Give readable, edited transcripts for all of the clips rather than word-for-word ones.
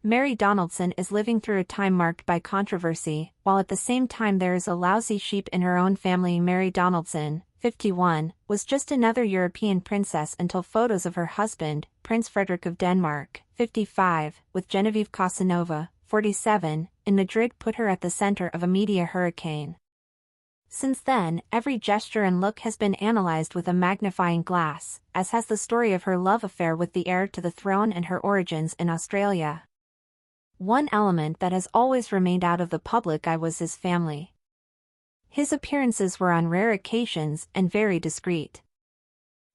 Mary Donaldson is living through a time marked by controversy, while at the same time there is a lousy sheep in her own family. Mary Donaldson, 51, was just another European princess until photos of her husband, Prince Frederick of Denmark, 55, with Genevieve Casanova, 47, in Madrid put her at the center of a media hurricane. Since then, every gesture and look has been analyzed with a magnifying glass, as has the story of her love affair with the heir to the throne and her origins in Australia. One element that has always remained out of the public eye was his family. His appearances were on rare occasions and very discreet.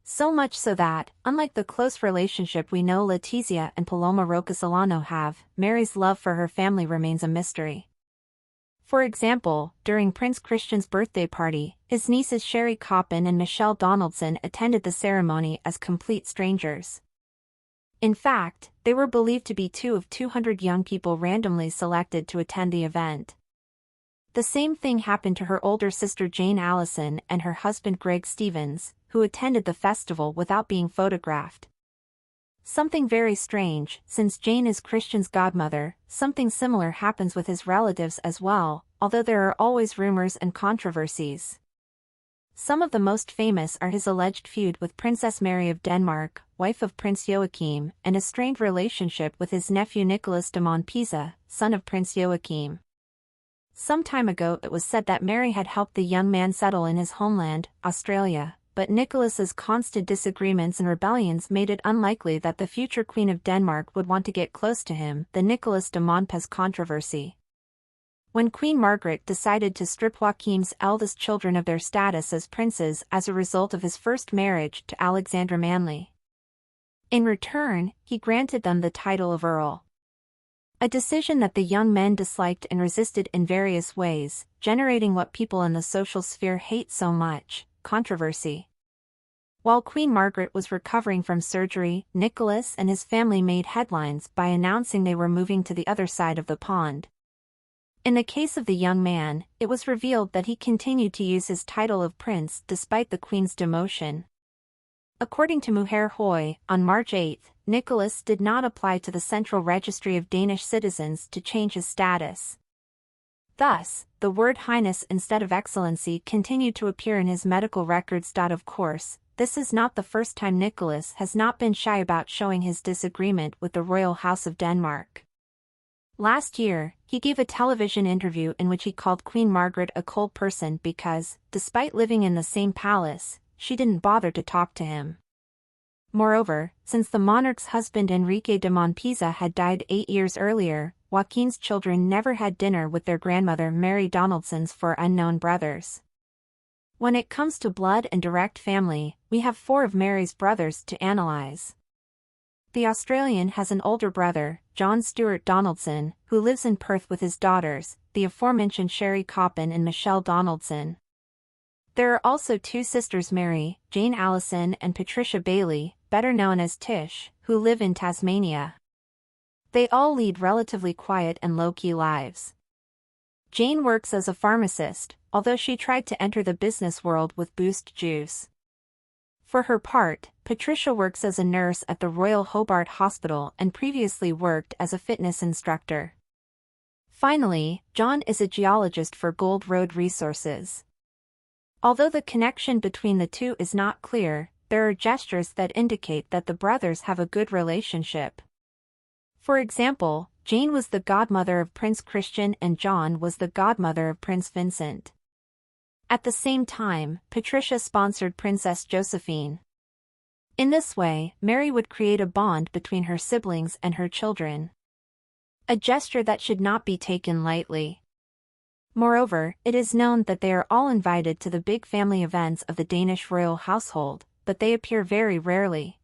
So much so that, unlike the close relationship we know Letizia and Paloma Rocasolano have, Mary's love for her family remains a mystery. For example, during Prince Christian's birthday party, his nieces Sherry Coppin and Michelle Donaldson attended the ceremony as complete strangers. In fact, they were believed to be two of 200 young people randomly selected to attend the event. The same thing happened to her older sister Jane Allison and her husband Greg Stevens, who attended the festival without being photographed. Something very strange, since Jane is Christian's godmother. Something similar happens with his relatives as well, although there are always rumors and controversies. Some of the most famous are his alleged feud with Princess Mary of Denmark, wife of Prince Joachim, and a strained relationship with his nephew Nicholas de Montpezat, son of Prince Joachim. Some time ago it was said that Mary had helped the young man settle in his homeland, Australia, but Nicholas's constant disagreements and rebellions made it unlikely that the future Queen of Denmark would want to get close to him. The Nicholas de Montpezat controversy. When Queen Margaret decided to strip Joachim's eldest children of their status as princes as a result of his first marriage to Alexandra Manly. In return, he granted them the title of Earl. A decision that the young men disliked and resisted in various ways, generating what people in the social sphere hate so much, controversy. While Queen Margaret was recovering from surgery, Nicholas and his family made headlines by announcing they were moving to the other side of the pond. In the case of the young man, it was revealed that he continued to use his title of prince despite the Queen's demotion. According to Mujer Hoy, on March 8, Nicholas did not apply to the Central Registry of Danish Citizens to change his status. Thus, the word Highness instead of Excellency continued to appear in his medical records. Of course, this is not the first time Nicholas has not been shy about showing his disagreement with the royal house of Denmark. Last year, he gave a television interview in which he called Queen Margaret a cold person because, despite living in the same palace, she didn't bother to talk to him. Moreover, since the monarch's husband Enrique de Montpezat had died 8 years earlier, Joaquin's children never had dinner with their grandmother Mary Donaldson's four unknown brothers. When it comes to blood and direct family, we have 4 of Mary's brothers to analyze. The Australian has an older brother, John Stuart Donaldson, who lives in Perth with his daughters, the aforementioned Sherry Coppin and Michelle Donaldson. There are also 2 sisters Mary, Jane Allison and Patricia Bailey, better known as Tish, who live in Tasmania. They all lead relatively quiet and low-key lives. Jane works as a pharmacist, although she tried to enter the business world with Boost Juice. For her part, Patricia works as a nurse at the Royal Hobart Hospital and previously worked as a fitness instructor. Finally, John is a geologist for Gold Road Resources. Although the connection between the two is not clear, there are gestures that indicate that the brothers have a good relationship. For example, Jane was the godmother of Prince Christian and John was the godmother of Prince Vincent. At the same time, Patricia sponsored Princess Josephine. In this way, Mary would create a bond between her siblings and her children. A gesture that should not be taken lightly. Moreover, it is known that they are all invited to the big family events of the Danish royal household, but they appear very rarely.